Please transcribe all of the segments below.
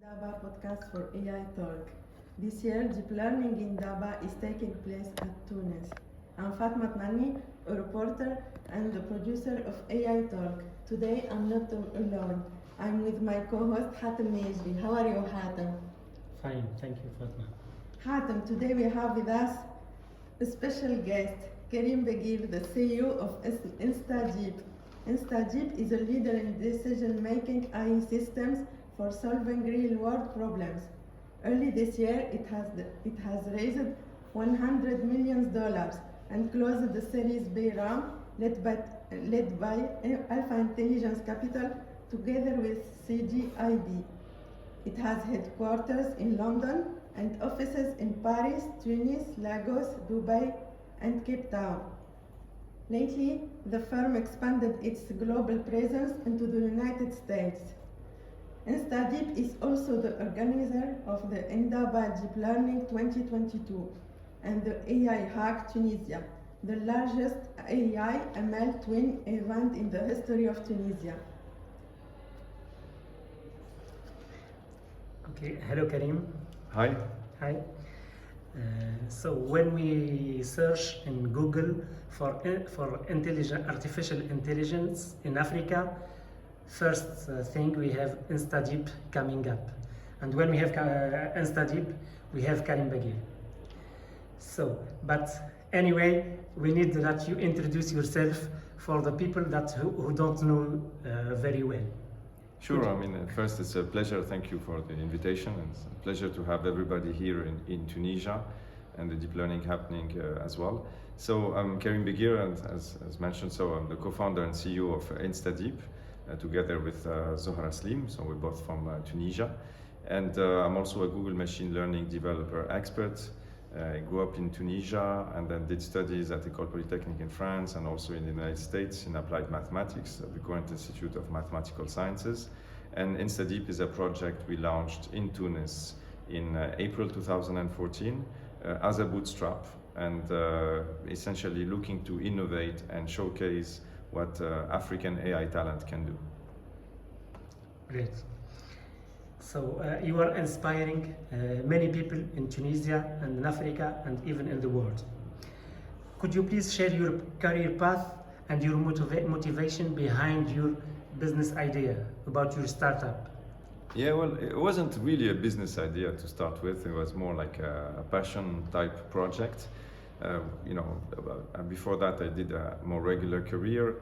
DABA podcast for AI Talk. This year, deep learning in DABA is taking place at Tunis. I'm Fatma Tmani, a reporter and the producer of AI Talk. Today, I'm not alone. I'm with my co-host Hatem Mejri. How are you, Hatem? Fine, thank you, Fatma. Hatem, today we have with us a special guest, Karim Begir, the CEO of InstaDeep. InstaDeep is a leader in decision-making AI systems for solving real-world problems. Early this year, it has raised $100 million and closed the Series B round led by Alpha Intelligence Capital together with CGIB. It has headquarters in London and offices in Paris, Tunis, Lagos, Dubai, and Cape Town. Lately, the firm expanded its global presence into the United States. InstaDeep is also the organizer of the Indaba Deep Learning 2022 and the AI Hack Tunisia, the largest AI ML twin event in the history of Tunisia. Okay, hello Karim. Hi. Hi. So when we search in Google for artificial intelligence in Africa, first thing we have InstaDeep coming up, and when we have InstaDeep, we have Karim Begir. So, but anyway, we need that you introduce yourself for the people who don't know very well. Sure, first it's a pleasure, thank you for the invitation, and it's a pleasure to have everybody here in Tunisia and the deep learning happening as well. So I'm Karim Begir, and as mentioned, so I'm the co-founder and CEO of InstaDeep, together with Zohra Slim, so we're both from Tunisia. And I'm also a Google machine learning developer expert. I grew up in Tunisia and then did studies at École Polytechnique in France and also in the United States in applied mathematics at the Courant Institute of Mathematical Sciences. And InstaDeep is a project we launched in Tunis in April 2014 as a bootstrap, and essentially looking to innovate and showcase what African AI talent can do. Great. So you are inspiring many people in Tunisia and in Africa and even in the world. Could you please share your career path and your motivation behind your business idea about your startup? Yeah, well, it wasn't really a business idea to start with. It was more like a passion type project. Before that I did a more regular career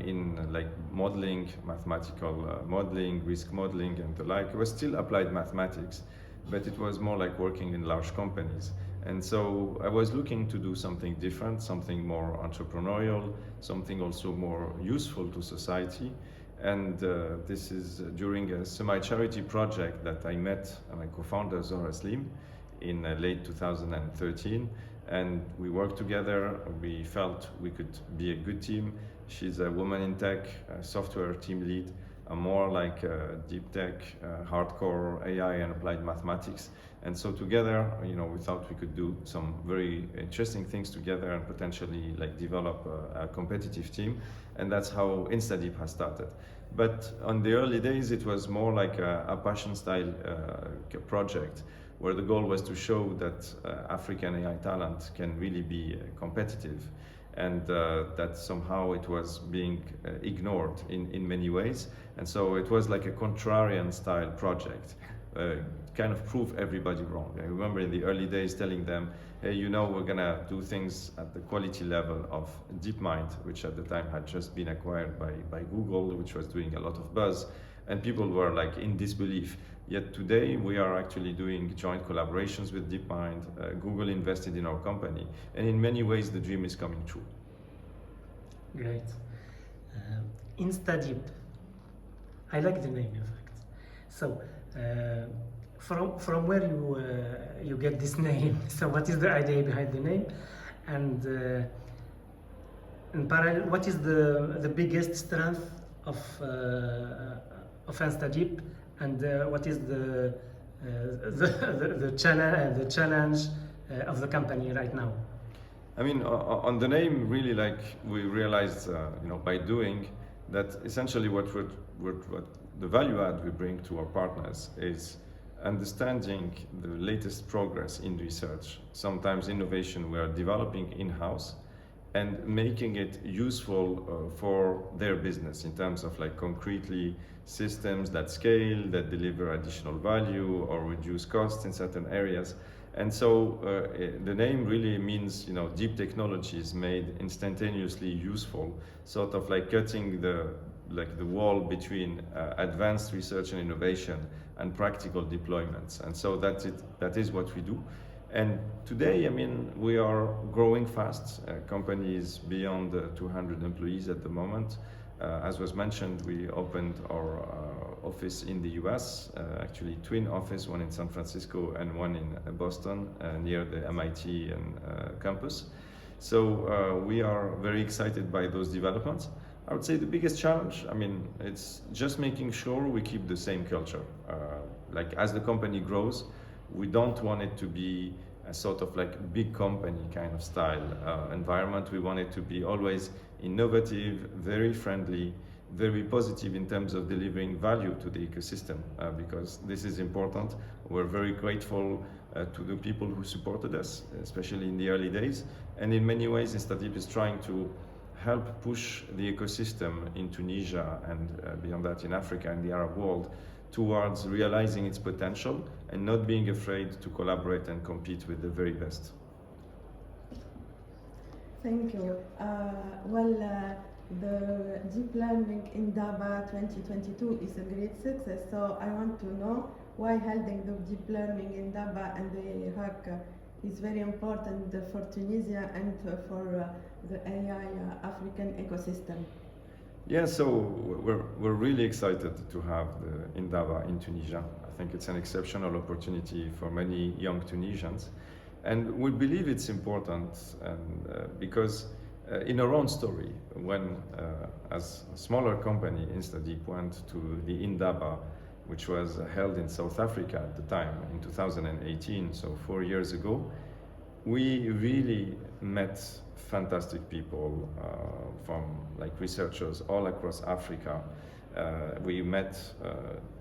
in like modeling, mathematical modeling, risk modeling and the like. It was still applied mathematics, but it was more like working in large companies. And so I was looking to do something different, something more entrepreneurial, something also more useful to society. And this is during a semi-charity project that I met my co-founder Zohra Slim in late 2013. And we worked together. We felt we could be a good team. She's a woman in tech, a software team lead. I'm more like deep tech, hardcore AI and applied mathematics. And so together, we thought we could do some very interesting things together and potentially like develop a competitive team. And that's how InstaDeep has started. But on the early days, it was more like a passion style project, where the goal was to show that African AI talent can really be competitive, and that somehow it was being ignored in many ways. And so it was like a contrarian style project, kind of prove everybody wrong. I remember in the early days telling them, hey, we're gonna do things at the quality level of DeepMind, which at the time had just been acquired by Google, which was doing a lot of buzz, and people were like in disbelief. Yet today we are actually doing joint collaborations with DeepMind. Google invested in our company, and in many ways the dream is coming true. Great. InstaDeep. I like the name, in fact. So, from where you get this name? So, what is the idea behind the name? And in parallel, what is the biggest strength of InstaDeep? And what is the challenge of the company right now? On the name, really, like we realized, by doing that, essentially what the value add we bring to our partners is understanding the latest progress in research, sometimes innovation we are developing in-house, and making it useful for their business in terms of like concretely systems that scale, that deliver additional value or reduce costs in certain areas. And so the name really means, you know, deep technologies made instantaneously useful, sort of like cutting the wall between advanced research and innovation and practical deployments. And so that is what we do. And today, I mean, we are growing fast. Company is beyond 200 employees at the moment. As was mentioned, we opened our office in the US, actually twin office, one in San Francisco and one in Boston, near the MIT and campus. So we are very excited by those developments. I would say the biggest challenge, I mean, it's just making sure we keep the same culture. Like as the company grows, we don't want it to be a sort of like big company kind of style environment. We want it to be always innovative, very friendly, very positive in terms of delivering value to the ecosystem, because this is important. We're very grateful to the people who supported us, especially in the early days. And in many ways, InstaDeep is trying to help push the ecosystem in Tunisia and beyond that in Africa and the Arab world towards realizing its potential and not being afraid to collaborate and compete with the very best. Thank you. The deep learning in DABA 2022 is a great success. So I want to know why holding the deep learning in DABA and the hack is very important for Tunisia and for the AI African ecosystem. Yeah, so we're really excited to have the Indaba in Tunisia. I think it's an exceptional opportunity for many young Tunisians. And we believe it's important because in our own story, when as a smaller company, InstaDeep went to the Indaba, which was held in South Africa at the time in 2018, so 4 years ago, we really met fantastic people from like researchers all across Africa. We met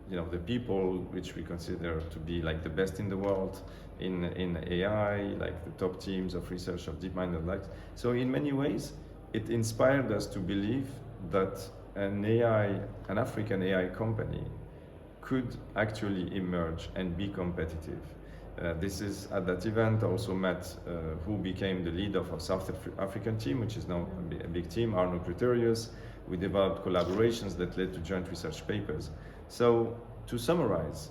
the people which we consider to be like the best in the world in AI, like the top teams of research of DeepMind and like. So in many ways, it inspired us to believe that an African AI company could actually emerge and be competitive. This is at that event also met who became the lead of our South African team, which is now a big team, Arno Pretorius. We developed collaborations that led to joint research papers. So to summarize,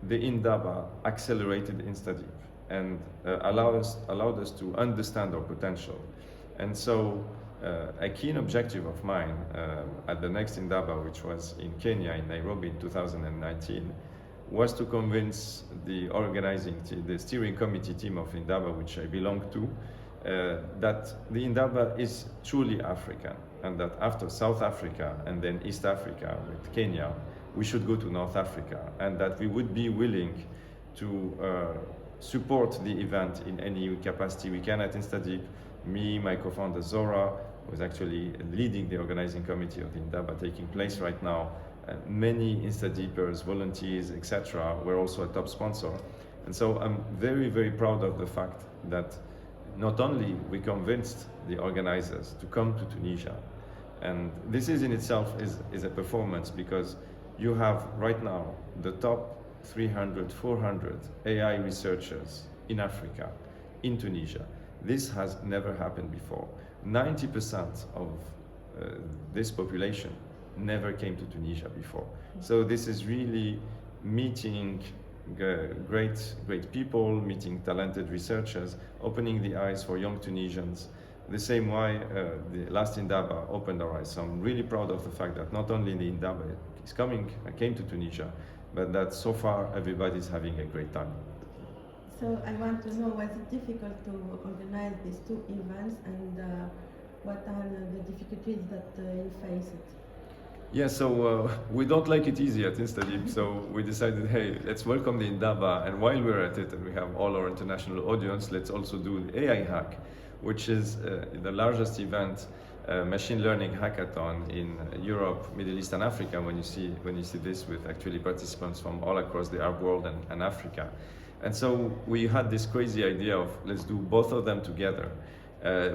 the Indaba accelerated InstaDeep and allowed us to understand our potential. And so a keen objective of mine at the next Indaba, which was in Kenya, in Nairobi in 2019, was to convince the the steering committee team of Indaba, which I belong to, that the Indaba is truly African, and that after South Africa and then East Africa with Kenya, we should go to North Africa, and that we would be willing to support the event in any capacity we can at InstaDeep. Me, my co-founder Zora, who is actually leading the organizing committee of the Indaba taking place right now. Many InstaDeepers, volunteers, etc. were also a top sponsor. And so I'm very, very proud of the fact that not only we convinced the organizers to come to Tunisia, and this is in itself is a performance, because you have right now the top 300, 400 AI researchers in Africa, in Tunisia. This has never happened before. 90% of this population never came to Tunisia before. So this is really meeting great people, meeting talented researchers, opening the eyes for young Tunisians, the same way the last Indaba opened our eyes. So I'm really proud of the fact that not only the Indaba came to Tunisia, but that so far everybody's having a great time. So I want to know, was it difficult to organize these two events, and what are the difficulties that you faced? Yeah, so we don't like it easy at InstaDeep, so we decided, hey, let's welcome the Indaba, and while we're at it and we have all our international audience, let's also do the AI Hack, which is the largest event machine learning hackathon in Europe, Middle East, and Africa. When you see this with actually participants from all across the Arab world and Africa, and so we had this crazy idea of let's do both of them together,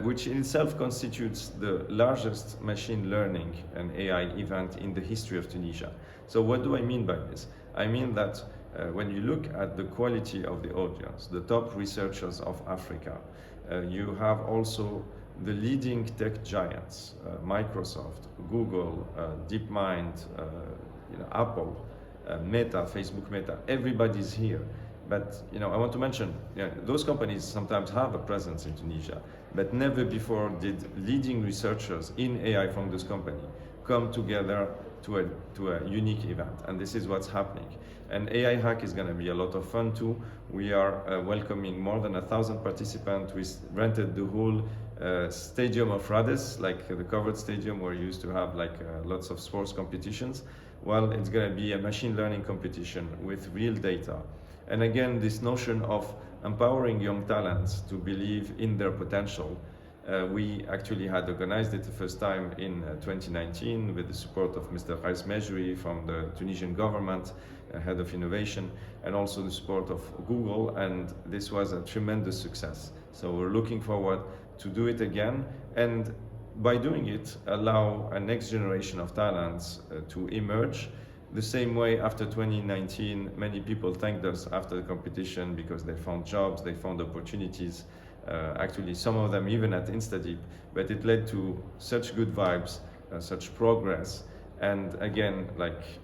which in itself constitutes the largest machine learning and AI event in the history of Tunisia. So what do I mean by this? I mean that when you look at the quality of the audience, the top researchers of Africa, you have also the leading tech giants, Microsoft, Google, DeepMind, Apple, Meta, Facebook Meta, everybody's here. But I want to mention, those companies sometimes have a presence in Tunisia, but never before did leading researchers in AI from this company come together to a unique event, and this is what's happening. And AI Hack is going to be a lot of fun too. We are welcoming more than 1,000 participants. We rented the whole stadium of Rades, like the covered stadium where you used to have lots of sports competitions. Well, it's going to be a machine learning competition with real data. And again, this notion of empowering young talents to believe in their potential. We actually had organized it the first time in 2019 with the support of Mr. Mejri from the Tunisian government, head of innovation, and also the support of Google, and this was a tremendous success. So we're looking forward to do it again, and by doing it, allow a next generation of talents to emerge. The same way after 2019, many people thanked us after the competition because they found jobs, they found opportunities. Actually, some of them even at InstaDeep, but it led to such good vibes, such progress, and again,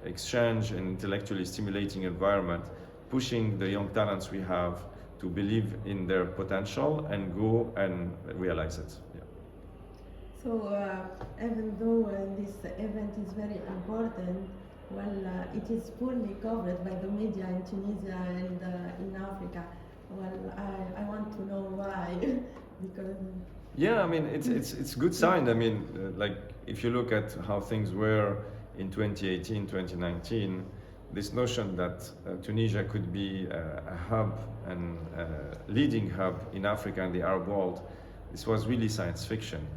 exchange and intellectually stimulating environment, pushing the young talents we have to believe in their potential and go and realize it. Yeah. So, even though this event is very important, it is poorly covered by the media in Tunisia and in Africa. Well, I want to know why, because... Yeah, I mean, it's a good sign. I mean, if you look at how things were in 2018, 2019, this notion that Tunisia could be a hub and leading hub in Africa and the Arab world, this was really science fiction.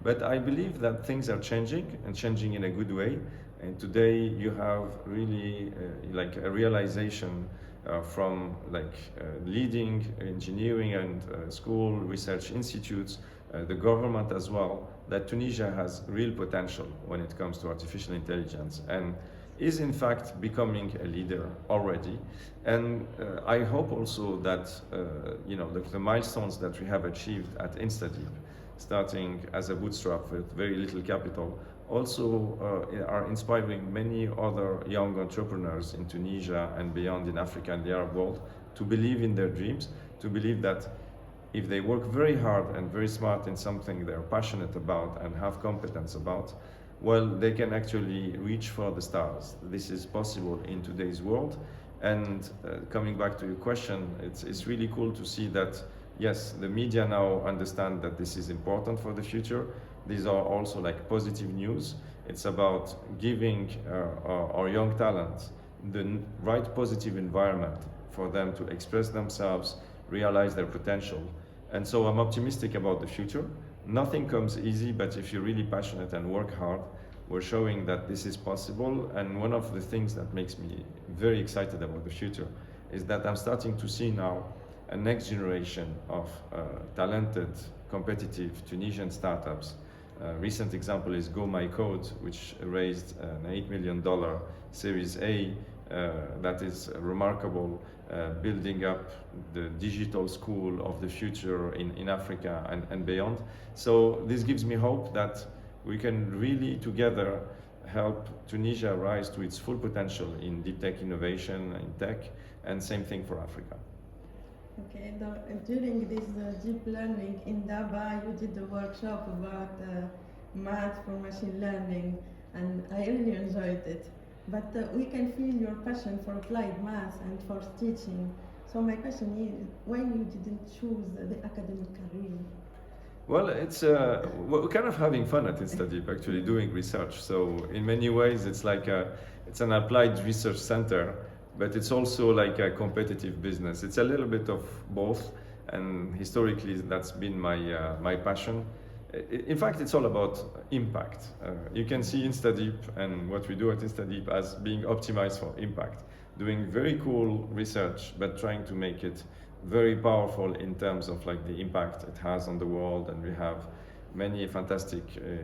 But I believe that things are changing, and changing in a good way. And today you have really a realization from leading engineering and school research institutes, the government as well, that Tunisia has real potential when it comes to artificial intelligence and is in fact becoming a leader already. And I hope also that the milestones that we have achieved at InstaDeep, starting as a bootstrap with very little capital, also are inspiring many other young entrepreneurs in Tunisia and beyond in Africa and the Arab world to believe in their dreams, to believe that if they work very hard and very smart in something they're passionate about and have competence about, well, they can actually reach for the stars. This is possible in today's world. And coming back to your question, it's really cool to see that, yes, the media now understand that this is important for the future. These are also positive news. It's about giving our young talent the right positive environment for them to express themselves, realize their potential. And so I'm optimistic about the future. Nothing comes easy, but if you're really passionate and work hard, we're showing that this is possible. And one of the things that makes me very excited about the future is that I'm starting to see now a next generation of talented, competitive Tunisian startups. Recent example is Go My Code, which raised an $8 million Series A. That is remarkable, building up the digital school of the future in Africa and beyond. So this gives me hope that we can really together help Tunisia rise to its full potential in deep tech innovation, in tech, and same thing for Africa. Okay, during this deep learning in Daba, you did a workshop about math for machine learning, and I really enjoyed it. But we can feel your passion for applied math and for teaching. So my question is, why you didn't choose the academic career? Well, we're kind of having fun at InstaDeep, actually doing research. So in many ways, it's it's an applied research center, but it's also like a competitive business. It's a little bit of both, and historically that's been my passion. In fact, it's all about impact. You can see InstaDeep and what we do at InstaDeep as being optimized for impact, doing very cool research, but trying to make it very powerful in terms of like the impact it has on the world. And we have many fantastic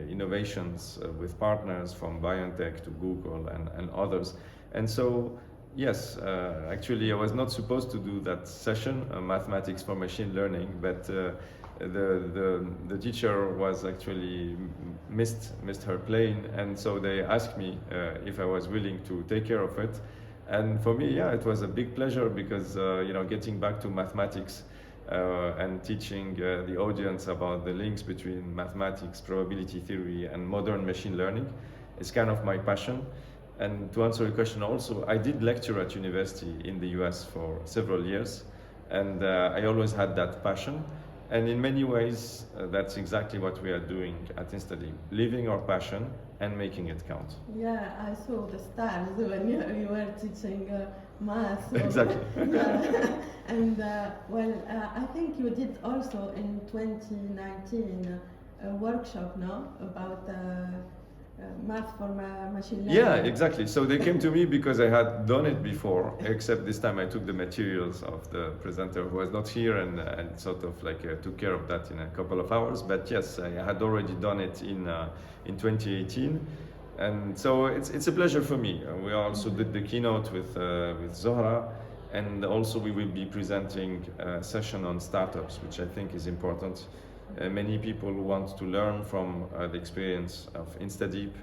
innovations with partners from BioNTech to Google and others. And so, yes, actually I was not supposed to do that session, mathematics for machine learning, but the teacher was actually missed her plane, and so they asked me if I was willing to take care of it. And for me, yeah, it was a big pleasure because getting back to mathematics and teaching the audience about the links between mathematics, probability theory, and modern machine learning is kind of my passion. And to answer your question also, I did lecture at university in the US for several years, and I always had that passion. And in many ways, that's exactly what we are doing at InstaDeep, living our passion and making it count. Yeah, I saw the stars when you were teaching math. So Exactly. Yeah. And I think you did also in 2019 a workshop, no, about math for machine learning. Yeah, exactly. So they came to me because I had done it before, except this time I took the materials of the presenter who was not here and sort of like took care of that in a couple of hours. But yes, I had already done it in 2018. And so it's a pleasure for me. We also did the keynote with Zohra, and also we will be presenting a session on startups, which I think is important. Many people want to learn from the experience of InstaDeep,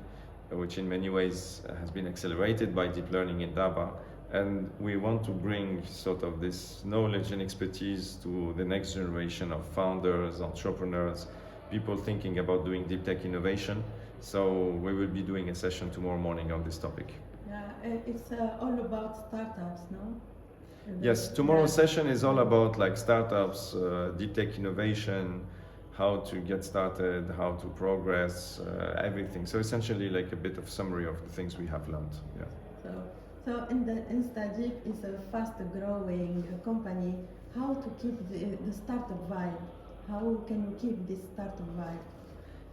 which in many ways has been accelerated by deep learning in DABA. And we want to bring sort of this knowledge and expertise to the next generation of founders, entrepreneurs, people thinking about doing deep tech innovation. So we will be doing a session tomorrow morning on this topic. Yeah, it's all about startups, no? Yes, tomorrow's session is all about like startups, deep tech innovation, how to get started, how to progress, everything. So essentially like a bit of summary of the things we have learned. Yeah. So in the InstaDeep is a fast growing company. How to keep the startup vibe? How can you keep this startup vibe?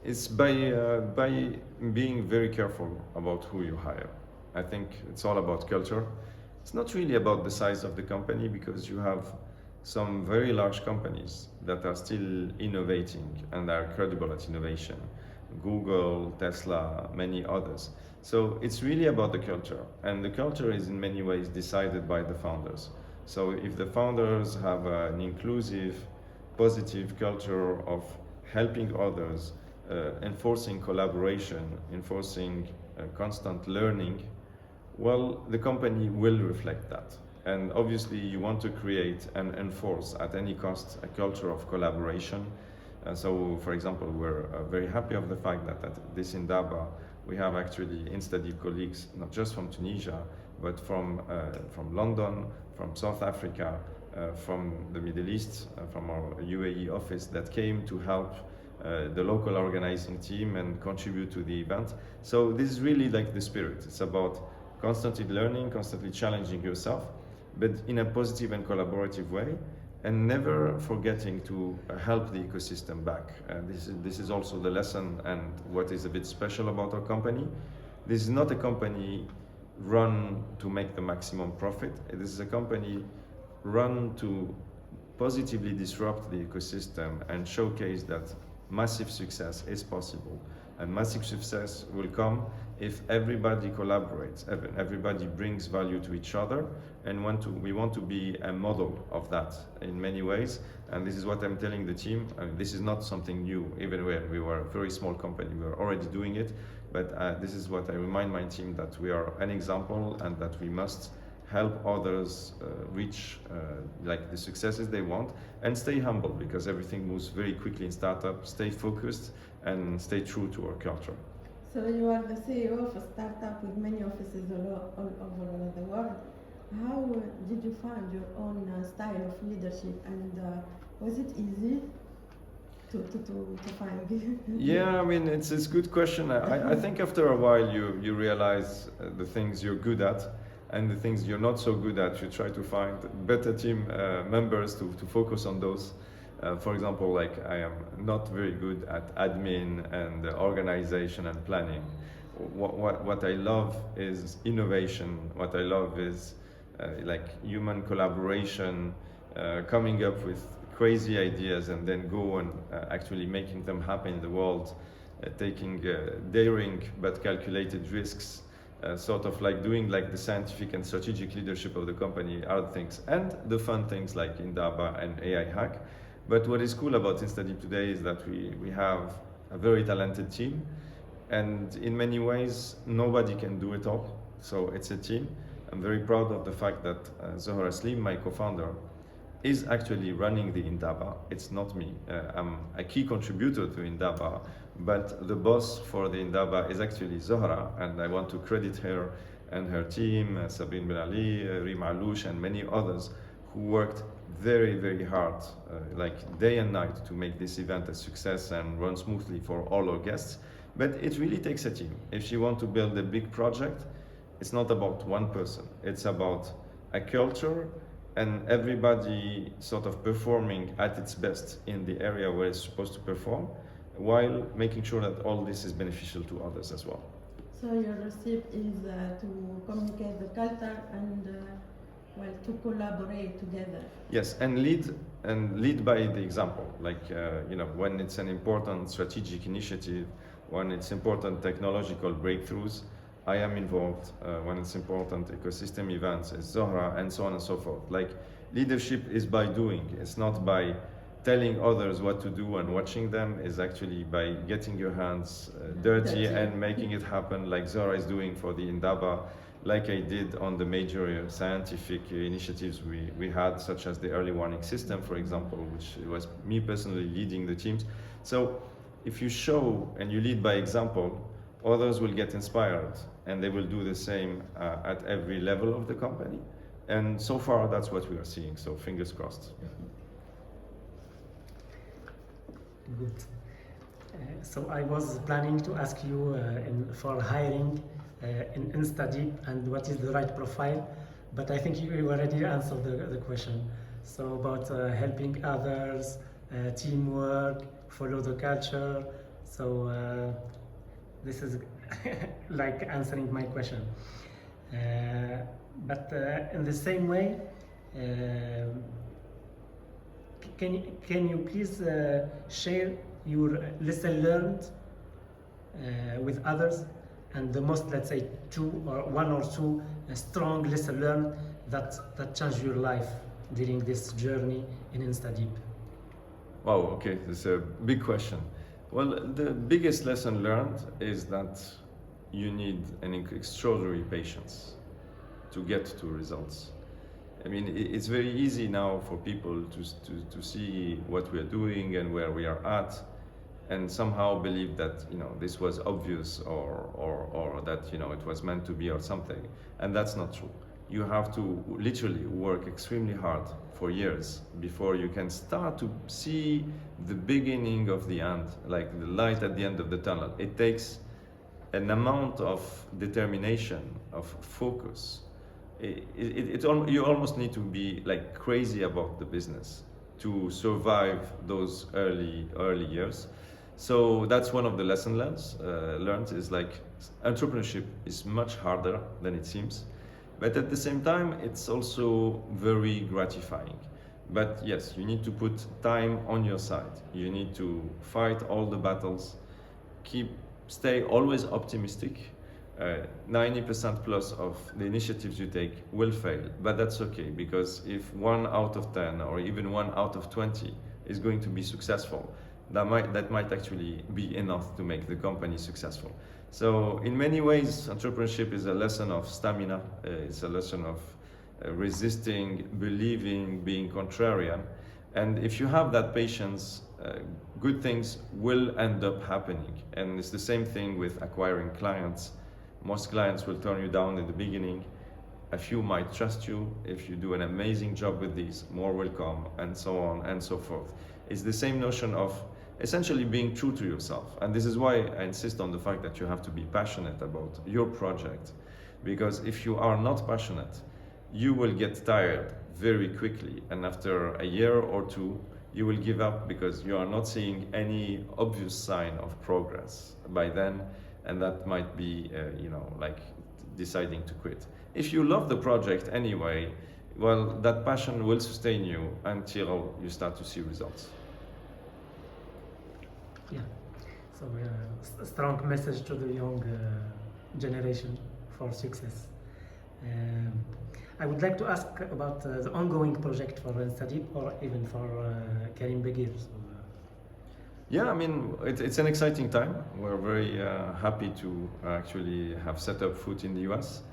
It's by being very careful about who you hire. I think it's all about culture. It's not really about the size of the company, because you have some very large companies that are still innovating and are credible at innovation. Google, Tesla, many others. So it's really about the culture, and the culture is in many ways decided by the founders. So if the founders have an inclusive, positive culture of helping others, enforcing collaboration, enforcing constant learning, well, the company will reflect that. And obviously you want to create and enforce at any cost a culture of collaboration. So for example, we're very happy of the fact that at this Indaba, we have actually InstaDeep colleagues, not just from Tunisia, but from London, from South Africa, from the Middle East, from our UAE office, that came to help the local organizing team and contribute to the event. So this is really like the spirit. It's about constantly learning, constantly challenging yourself, but in a positive and collaborative way, and never forgetting to help the ecosystem back. This is also the lesson and what is a bit special about our company. This is not a company run to make the maximum profit. It is a company run to positively disrupt the ecosystem and showcase that massive success is possible. And massive success will come if everybody collaborates, everybody brings value to each other, and we want to be a model of that in many ways. And this is what I'm telling the team. I mean, this is not something new. Even when we were a very small company, we were already doing it. But this is what I remind my team, that we are an example and that we must help others reach like the successes they want, and stay humble, because everything moves very quickly in startup. Stay focused and stay true to our culture. So you are the CEO of a startup with many offices all over the world. How did you find your own style of leadership, and was it easy to find? Yeah, I mean, it's a good question. I think after a while you realize the things you're good at, and the things you're not so good at, you try to find better team members to focus on those. For example, like I am not very good at admin and organization and planning. What I love is innovation. What I love is like human collaboration, coming up with crazy ideas and then go and actually making them happen in the world, taking daring but calculated risks, sort of like doing like the scientific and strategic leadership of the company are things, and the fun things like Indaba and AI Hack. But what is cool about InstaDeep today is that we have a very talented team, and in many ways nobody can do it all, so it's a team. I'm very proud of the fact that Zohra Slim, my co-founder, is actually running the Indaba. It's not me. I'm a key contributor to Indaba, but the boss for the Indaba is actually Zohra, and I want to credit her and her team, Sabine Ben Ali, Rima Alouche, and many others who worked very, very hard, like day and night, to make this event a success and run smoothly for all our guests. But it really takes a team. If you want to build a big project, it's not about one person. It's about a culture and everybody sort of performing at its best in the area where it's supposed to perform, while making sure that all this is beneficial to others as well. So your recipe is to communicate the culture and well, to collaborate together. Yes, and lead by the example. Like you know, when it's an important strategic initiative, when it's important technological breakthroughs, I am involved. When it's important ecosystem events, it's Zohra, and so on and so forth. Like leadership is by doing. It's not by telling others what to do and watching them. It's actually by getting your hands dirty and making it happen, like Zohra is doing for the Indaba, like I did on the major scientific initiatives we had, such as the early warning system, for example, which was me personally leading the teams. So if you show and you lead by example, others will get inspired and they will do the same at every level of the company. And so far, that's what we are seeing. So fingers crossed. Good. So I was planning to ask you for hiring in InstaDeep and what is the right profile, but I think you already answered the question. So about helping others, teamwork, follow the culture. So this is like answering my question. But in the same way, can you please share your lesson learned with others, and the most, let's say, one or two strong lesson learned that changed your life during this journey in InstaDeep? Wow, okay, that's a big question. Well, the biggest lesson learned is that you need an extraordinary patience to get to results. I mean, it's very easy now for people to see what we are doing and where we are at, and somehow believe that, you know, this was obvious or that, you know, it was meant to be or something. And that's not true. You have to literally work extremely hard for years before you can start to see the beginning of the end, like the light at the end of the tunnel. It takes an amount of determination, of focus. You almost need to be like crazy about the business to survive those early years. So that's one of the lessons learned is like entrepreneurship is much harder than it seems, but at the same time it's also very gratifying. But yes, you need to put time on your side. You need to fight all the battles, stay always optimistic. 90% plus of the initiatives you take will fail, but that's okay, because if 1 out of 10 or even 1 out of 20 is going to be successful, that might actually be enough to make the company successful. So in many ways, entrepreneurship is a lesson of stamina. It's a lesson of resisting, believing, being contrarian. And if you have that patience, good things will end up happening. And it's the same thing with acquiring clients. Most clients will turn you down in the beginning. A few might trust you. If you do an amazing job with these, more will come, and so on and so forth. It's the same notion of essentially being true to yourself. And this is why I insist on the fact that you have to be passionate about your project. Because if you are not passionate, you will get tired very quickly. And after a year or two, you will give up because you are not seeing any obvious sign of progress by then, and that might be, like deciding to quit. If you love the project anyway, well, that passion will sustain you until you start to see results. Yeah. So a strong message to the young generation for success. I would like to ask about the ongoing project for Study or even for Karim Begir. So, yeah, I mean, it's an exciting time. We're very happy to actually have set up foot in the US.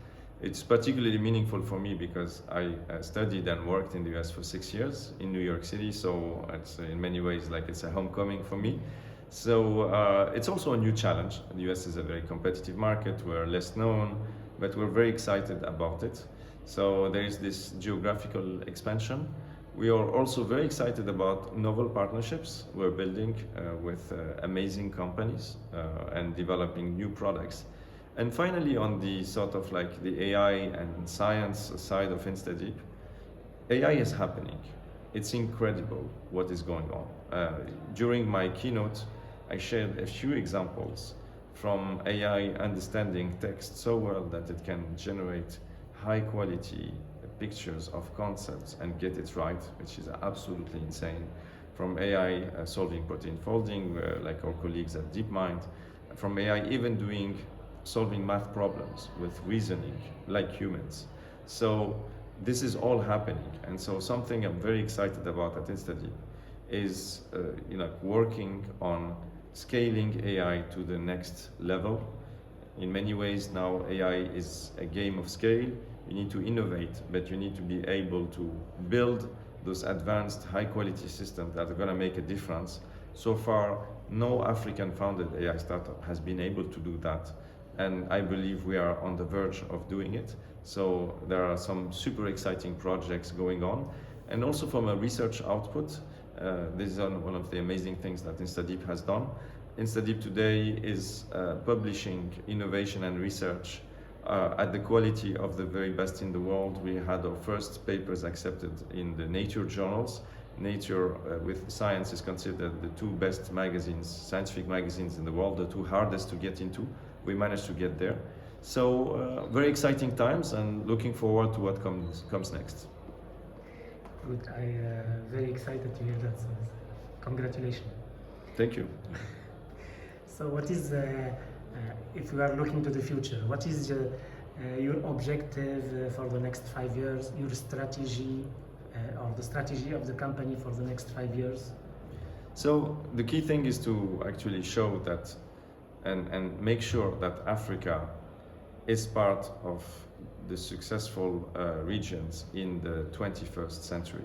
It's particularly meaningful for me because I studied and worked in the US for 6 years in New York City, so it's in many ways like it's a homecoming for me. So it's also a new challenge. The US is a very competitive market, we're less known, but we're very excited about it. So there is this geographical expansion. We are also very excited about novel partnerships we're building with amazing companies and developing new products. And finally, on the sort of like the AI and science side of InstaDeep, AI is happening. It's incredible what is going on. During my keynote, I shared a few examples from AI understanding text so well that it can generate high quality pictures of concepts and get it right, which is absolutely insane. From AI solving protein folding, like our colleagues at DeepMind, from AI even solving math problems with reasoning like humans. So this is all happening, and so something I'm very excited about at InstaDeep is working on scaling AI to the next level. In many ways now AI is a game of scale. You need to innovate, but you need to be able to build those advanced high quality systems that are going to make a difference. So far, no African founded AI startup has been able to do that, and I believe we are on the verge of doing it. So there are some super exciting projects going on, and also from a research output, this is one of the amazing things that InstaDeep has done. InstaDeep today is publishing innovation and research at the quality of the very best in the world. We had our first papers accepted in the Nature journals. Nature with Science is considered the two best magazines, scientific magazines in the world, the two hardest to get into. We managed to get there. So very exciting times, and looking forward to what comes next. Good. I'm very excited to hear that. So congratulations. Thank you. So what is, if you are looking to the future, what is your objective for the next 5 years, your strategy or the strategy of the company for the next 5 years? So the key thing is to actually show that and make sure that Africa is part of the successful regions in the 21st century.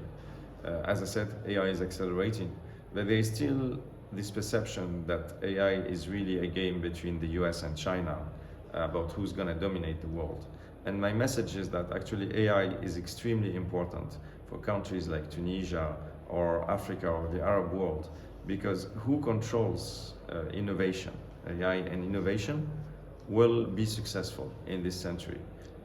As I said, AI is accelerating, but there is still this perception that AI is really a game between the US and China about who's going to dominate the world. And my message is that actually AI is extremely important for countries like Tunisia or Africa or the Arab world, because who controls innovation, AI and innovation, will be successful in this century.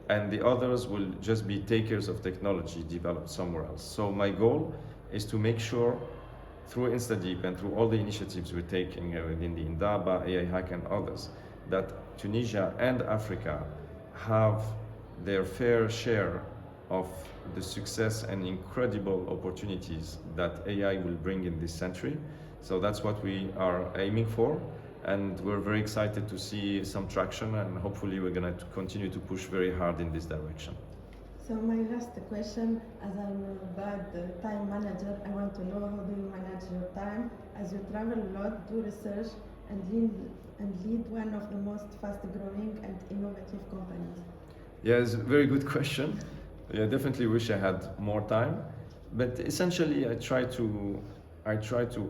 And the others will just be takers of technology developed somewhere else. So my goal is to make sure through InstaDeep and through all the initiatives we're taking within the Indaba, AI Hack and others, that Tunisia and Africa have their fair share of the success and incredible opportunities that AI will bring in this century. So that's what we are aiming for. And we're very excited to see some traction, and hopefully we're going to continue to push very hard in this direction. So my last question, as I'm a bad time manager, I want to know how do you manage your time as you travel a lot, do research, and lead one of the most fast-growing and innovative companies? Yeah, it's a very good question. I definitely wish I had more time, but essentially I try to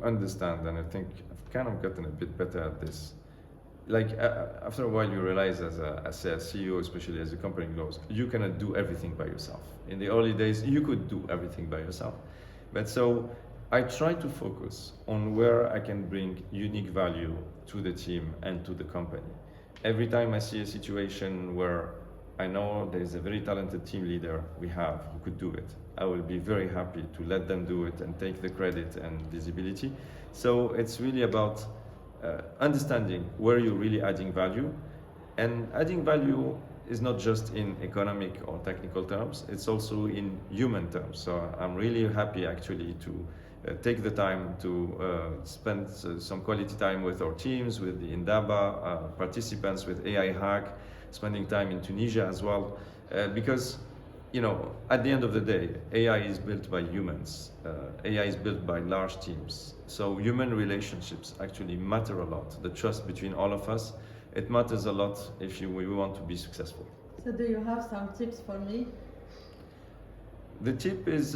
understand, and I think I've kind of gotten a bit better at this. Like after a while you realize as a CEO, especially as the company grows, you cannot do everything by yourself. In the early days you could do everything by yourself, but so I try to focus on where I can bring unique value to the team and to the company. Every time I see a situation where I know there is a very talented team leader we have who could do it. I will be very happy to let them do it and take the credit and visibility. So it's really about understanding where you're really adding value. And adding value is not just in economic or technical terms, it's also in human terms. So I'm really happy actually to take the time to spend some quality time with our teams, with the Indaba participants, with AI Hack, spending time in Tunisia as well, because at the end of the day, AI is built by humans. AI is built by large teams. So human relationships actually matter a lot. The trust between all of us, it matters a lot if we want to be successful. So do you have some tips for me? The tip is,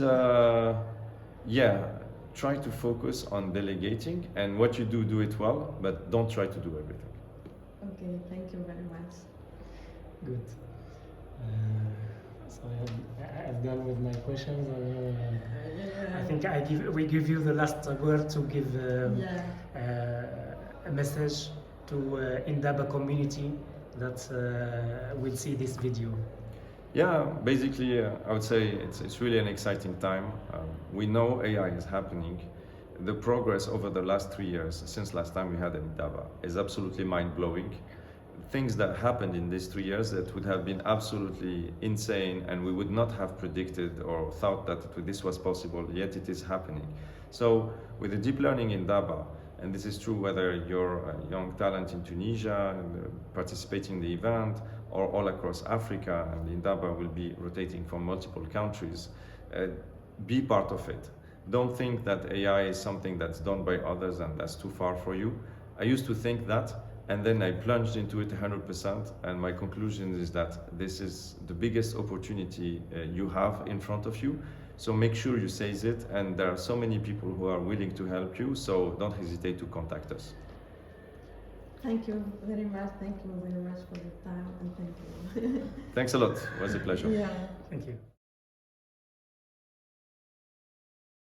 try to focus on delegating, and what you do it well, but don't try to do everything. Okay, thank you very much. Good. So I've done with my questions. I think we give you the last word to give a message to Indaba community that will see this video. Yeah, basically, I would say it's really an exciting time. We know AI is happening. The progress over the last 3 years, since last time we had Indaba, is absolutely mind-blowing. Things that happened in these 3 years that would have been absolutely insane, and we would not have predicted or thought that this was possible, yet it is happening. So with the deep learning in Indaba, and this is true whether you're a young talent in Tunisia participating in the event, or all across Africa, and Indaba will be rotating from multiple countries, be part of it. Don't think that AI is something that's done by others and that's too far for you. I used to think that, and then I plunged into it 100%, and my conclusion is that this is the biggest opportunity you have in front of you. So make sure you seize it, and there are so many people who are willing to help you, so don't hesitate to contact us. Thank you very much. Thank you very much for your time, and thank you. Thanks a lot. It was a pleasure. Yeah. Thank you.